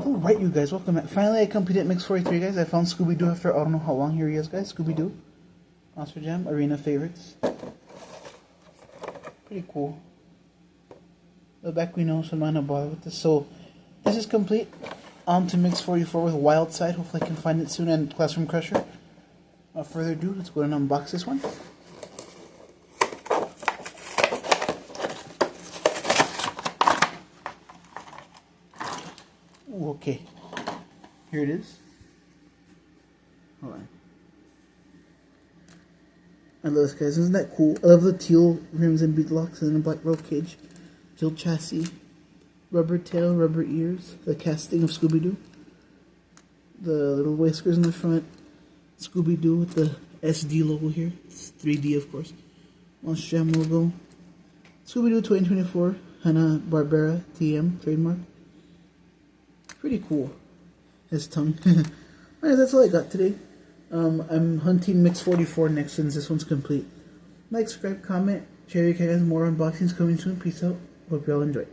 Alright, you guys, welcome back. Finally, I completed Mix 43, guys. I found Scooby-Doo after I don't know how long. Here he is, guys. Scooby-Doo. Monster Jam, Arena Favorites. Pretty cool. The back we know, so I'm not gonna bother with this. So, this is complete. On to Mix 44 with Wild Side. Hopefully I can find it soon, and Classroom Crusher. Without further ado, let's go and unbox this one. Ooh, okay. Here it is. Hold on. I love this, guys. Isn't that cool? I love the teal rims and bead locks and then a black roll cage. Teal chassis. Rubber tail, rubber ears. The casting of Scooby-Doo. The little whiskers in the front. Scooby-Doo with the SD logo here. It's 3D, of course. Monster Jam logo. Scooby-Doo 2024. Hanna-Barbera TM trademark. Pretty cool. His tongue. Alright, that's all I got today. I'm hunting Mix 44 next since this one's complete. Like, subscribe, comment, share your guys. More unboxings coming soon. Peace out. Hope you all enjoy.